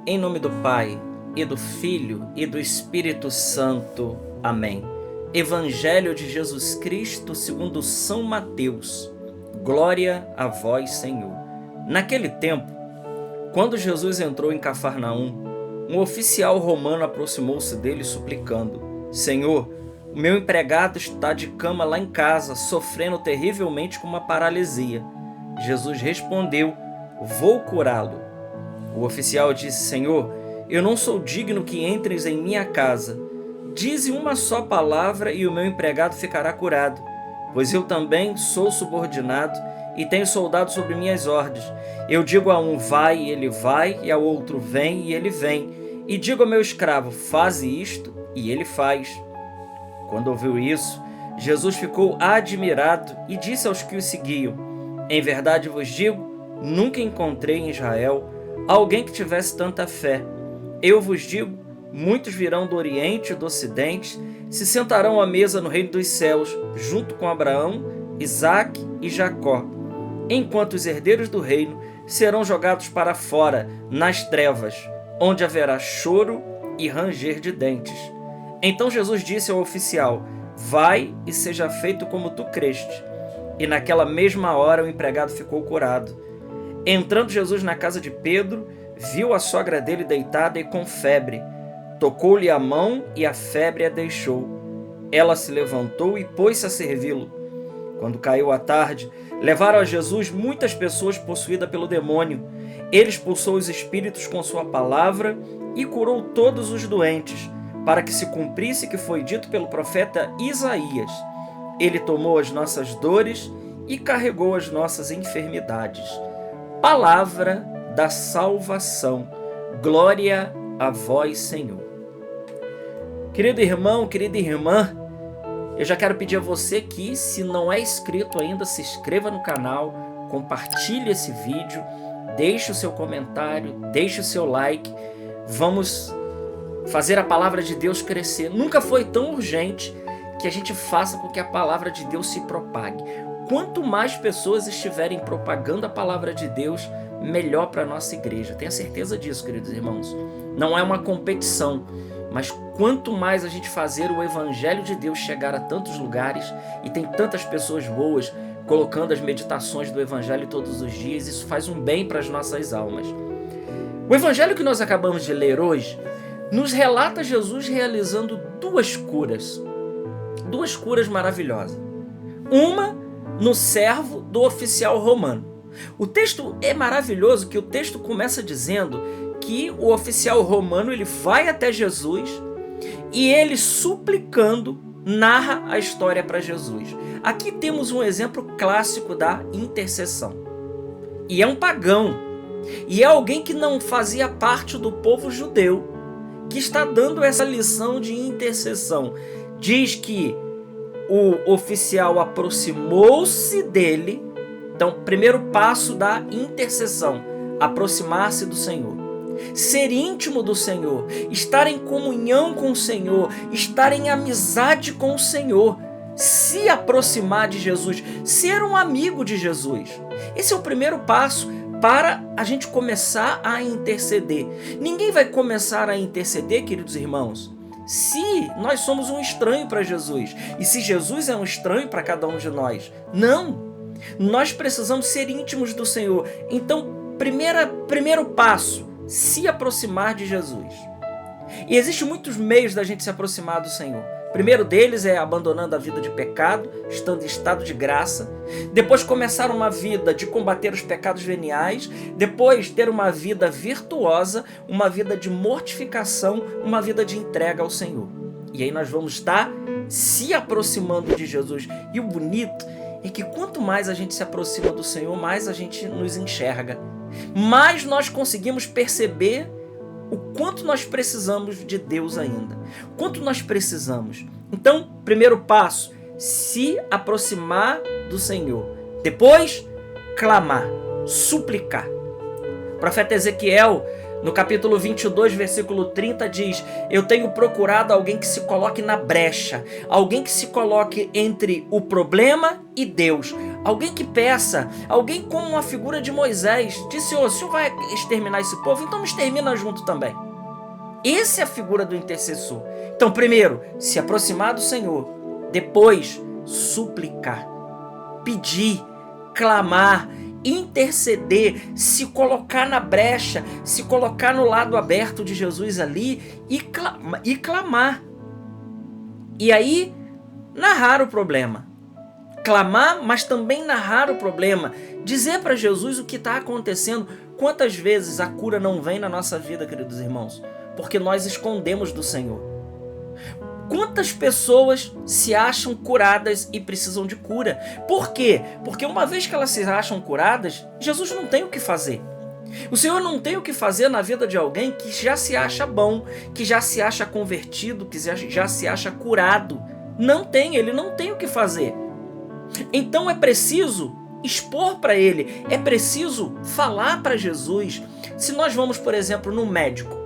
Em nome do Pai, e do Filho, e do Espírito Santo. Amém. Evangelho de Jesus Cristo segundo São Mateus. Glória a vós, Senhor. Naquele tempo, quando Jesus entrou em Cafarnaum, um oficial romano aproximou-se dele suplicando: Senhor, o meu empregado está de cama lá em casa, sofrendo terrivelmente com uma paralisia. Jesus respondeu: Vou curá-lo. O oficial disse: Senhor, eu não sou digno que entres em minha casa. Dize uma só palavra e o meu empregado ficará curado, pois eu também sou subordinado e tenho soldados sobre minhas ordens. Eu digo a um: vai, e ele vai, e ao outro: vem, e ele vem. E digo ao meu escravo: faze isto, e ele faz. Quando ouviu isso, Jesus ficou admirado e disse aos que o seguiam: Em verdade vos digo, nunca encontrei em Israel alguém que tivesse tanta fé. Eu vos digo, muitos virão do Oriente e do Ocidente, se sentarão à mesa no reino dos céus, junto com Abraão, Isaque e Jacó, enquanto os herdeiros do reino serão jogados para fora, nas trevas, onde haverá choro e ranger de dentes. Então Jesus disse ao oficial: vai e seja feito como tu creste. E naquela mesma hora o empregado ficou curado. Entrando Jesus na casa de Pedro, viu a sogra dele deitada e com febre. Tocou-lhe a mão e a febre a deixou. Ela se levantou e pôs-se a servi-lo. Quando caiu a tarde, levaram a Jesus muitas pessoas possuídas pelo demônio. Ele expulsou os espíritos com sua palavra e curou todos os doentes, para que se cumprisse o que foi dito pelo profeta Isaías. Ele tomou as nossas dores e carregou as nossas enfermidades. Palavra da salvação. Glória a vós, Senhor. Querido irmão, querida irmã, eu já quero pedir a você que, se não é inscrito ainda, se inscreva no canal, compartilhe esse vídeo, deixe o seu comentário, deixe o seu like. Vamos fazer a palavra de Deus crescer. Nunca foi tão urgente que a gente faça com que a palavra de Deus se propague. Quanto mais pessoas estiverem propagando a palavra de Deus, melhor para a nossa igreja. Tenha certeza disso, queridos irmãos. Não é uma competição, mas quanto mais a gente fazer o Evangelho de Deus chegar a tantos lugares, e tem tantas pessoas boas colocando as meditações do Evangelho todos os dias, isso faz um bem para as nossas almas. O Evangelho que nós acabamos de ler hoje nos relata Jesus realizando duas curas maravilhosas. Uma no servo do oficial romano. O texto é maravilhoso, que o texto começa dizendo que o oficial romano ele vai até Jesus e ele, suplicando, narra a história para Jesus. Aqui temos um exemplo clássico da intercessão. E é um pagão, e é alguém que não fazia parte do povo judeu, que está dando essa lição de intercessão. Diz que o oficial aproximou-se dele. Então, primeiro passo da intercessão: aproximar-se do Senhor, ser íntimo do Senhor, estar em comunhão com o Senhor, estar em amizade com o Senhor, se aproximar de Jesus, ser um amigo de Jesus. Esse é o primeiro passo para a gente começar a interceder. Ninguém vai começar a interceder, queridos irmãos, se nós somos um estranho para Jesus, e se Jesus é um estranho para cada um de nós. Não! Nós precisamos ser íntimos do Senhor. Então, primeiro passo: se aproximar de Jesus. E existem muitos meios da gente se aproximar do Senhor. O primeiro deles é abandonando a vida de pecado, estando em estado de graça. Depois começar uma vida de combater os pecados veniais. Depois ter uma vida virtuosa, uma vida de mortificação, uma vida de entrega ao Senhor. E aí nós vamos estar se aproximando de Jesus. E o bonito é que quanto mais a gente se aproxima do Senhor, mais a gente nos enxerga. Mais nós conseguimos perceber o quanto nós precisamos de Deus ainda. O quanto nós precisamos. Então, primeiro passo: se aproximar do Senhor. Depois, clamar, suplicar. O profeta Ezequiel, no capítulo 22, versículo 30, diz: eu tenho procurado alguém que se coloque na brecha, alguém que se coloque entre o problema e Deus, alguém que peça, alguém como uma figura de Moisés, disse: o senhor vai exterminar esse povo? Então me extermina junto também. Essa é a figura do intercessor. Então, primeiro, se aproximar do Senhor. Depois, suplicar, pedir, clamar, interceder, se colocar na brecha, se colocar no lado aberto de Jesus ali e clamar. E aí, narrar o problema. Clamar, mas também narrar o problema. Dizer para Jesus o que está acontecendo. Quantas vezes a cura não vem na nossa vida, queridos irmãos? Porque nós escondemos do Senhor. Quantas pessoas se acham curadas e precisam de cura? Por quê? Porque uma vez que elas se acham curadas, Jesus não tem o que fazer. O Senhor não tem o que fazer na vida de alguém que já se acha bom, que já se acha convertido, que já se acha curado. Não tem, ele não tem o que fazer. Então é preciso expor para ele, é preciso falar para Jesus. Se nós vamos, por exemplo, no médico,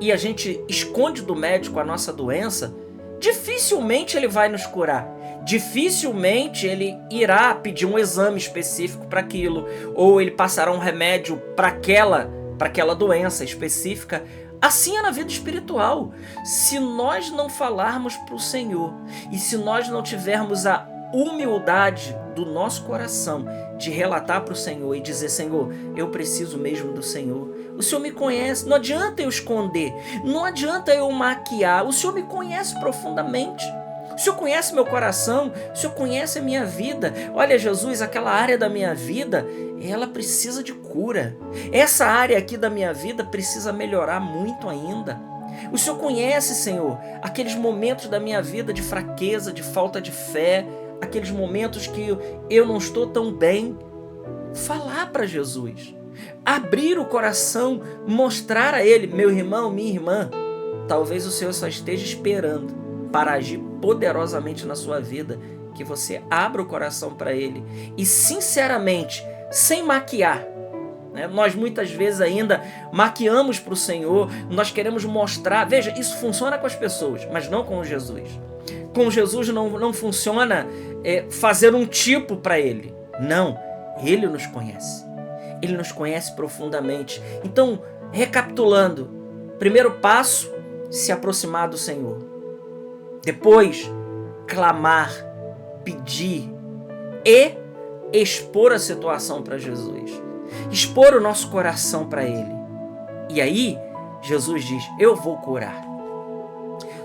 e a gente esconde do médico a nossa doença, dificilmente ele vai nos curar. Dificilmente ele irá pedir um exame específico para aquilo, ou ele passará um remédio para aquela doença específica. Assim é na vida espiritual. Se nós não falarmos para o Senhor, e se nós não tivermos a humildade do nosso coração de relatar para o Senhor e dizer: Senhor, eu preciso mesmo do Senhor. O Senhor me conhece, não adianta eu esconder, não adianta eu maquiar, o Senhor me conhece profundamente. O Senhor conhece meu coração, o Senhor conhece a minha vida. Olha, Jesus, aquela área da minha vida, ela precisa de cura. Essa área aqui da minha vida precisa melhorar muito ainda. O Senhor conhece, Senhor, aqueles momentos da minha vida de fraqueza, de falta de fé, aqueles momentos que eu não estou tão bem. Falar para Jesus, abrir o coração, mostrar a Ele: meu irmão, minha irmã, talvez o Senhor só esteja esperando para agir poderosamente na sua vida, que você abra o coração para Ele e sinceramente, sem maquiar, né? Nós muitas vezes ainda maquiamos para o Senhor, nós queremos mostrar. Veja, isso funciona com as pessoas, mas não com Jesus. Com Jesus não funciona fazer um tipo para Ele. Não, Ele nos conhece. Ele nos conhece profundamente. Então, recapitulando, primeiro passo, se aproximar do Senhor. Depois, clamar, pedir e expor a situação para Jesus. Expor o nosso coração para Ele. E aí, Jesus diz: eu vou curar.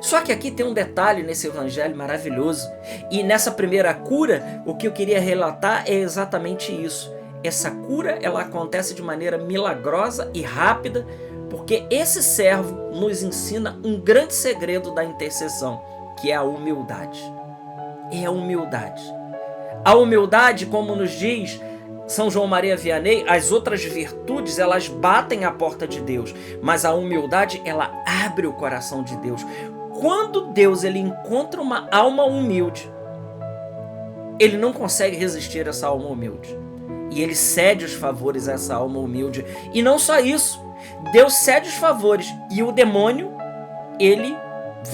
Só que aqui tem um detalhe nesse evangelho maravilhoso. E nessa primeira cura, o que eu queria relatar é exatamente isso. Essa cura, ela acontece de maneira milagrosa e rápida, porque esse servo nos ensina um grande segredo da intercessão, que é a humildade. É a humildade. A humildade, como nos diz São João Maria Vianney, as outras virtudes, elas batem a porta de Deus, mas a humildade, ela abre o coração de Deus. Quando Deus ele encontra uma alma humilde, Ele não consegue resistir a essa alma humilde. E Ele cede os favores a essa alma humilde. E não só isso, Deus cede os favores e o demônio, ele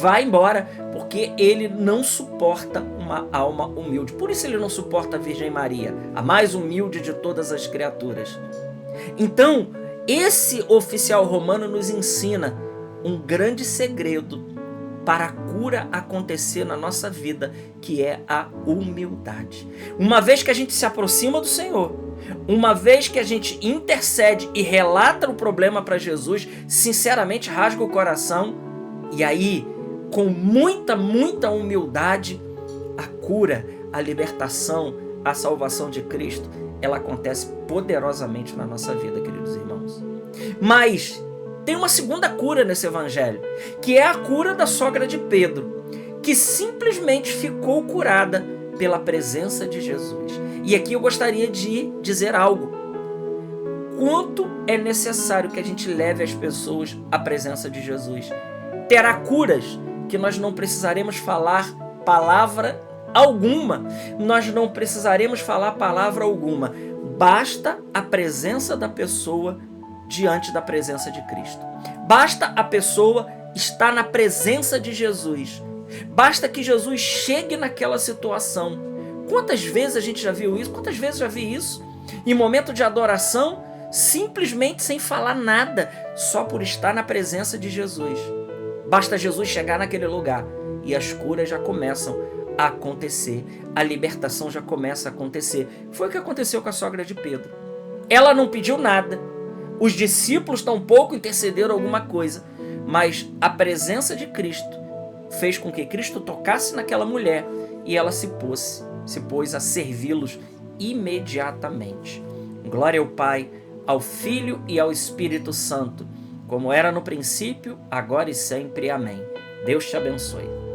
vai embora, porque ele não suporta uma alma humilde. Por isso ele não suporta a Virgem Maria, a mais humilde de todas as criaturas. Então, esse oficial romano nos ensina um grande segredo para a cura acontecer na nossa vida, que é a humildade. Uma vez que a gente se aproxima do Senhor, uma vez que a gente intercede e relata o problema para Jesus, sinceramente rasga o coração, e aí, com muita humildade, a cura, a libertação, a salvação de Cristo, ela acontece poderosamente na nossa vida, queridos irmãos. Mas tem uma segunda cura nesse evangelho, que é a cura da sogra de Pedro, que simplesmente ficou curada pela presença de Jesus. E aqui eu gostaria de dizer algo. Quanto é necessário que a gente leve as pessoas à presença de Jesus? Terá curas que nós não precisaremos falar palavra alguma. Nós não precisaremos falar palavra alguma. Basta a presença da pessoa diante da presença de Cristo. Basta a pessoa estar na presença de Jesus. Basta que Jesus chegue naquela situação, Quantas vezes a gente já viu isso? Quantas vezes já vi isso? Em momento de adoração, simplesmente sem falar nada, só por estar na presença de Jesus. Basta Jesus chegar naquele lugar e as curas já começam a acontecer, a libertação já começa a acontecer. Foi o que aconteceu com a sogra de Pedro. Ela não pediu nada, os discípulos tampouco intercederam alguma coisa, mas a presença de Cristo fez com que Cristo tocasse naquela mulher e ela se pôs a servi-los imediatamente. Glória ao Pai, ao Filho e ao Espírito Santo, como era no princípio, agora e sempre. Amém. Deus te abençoe.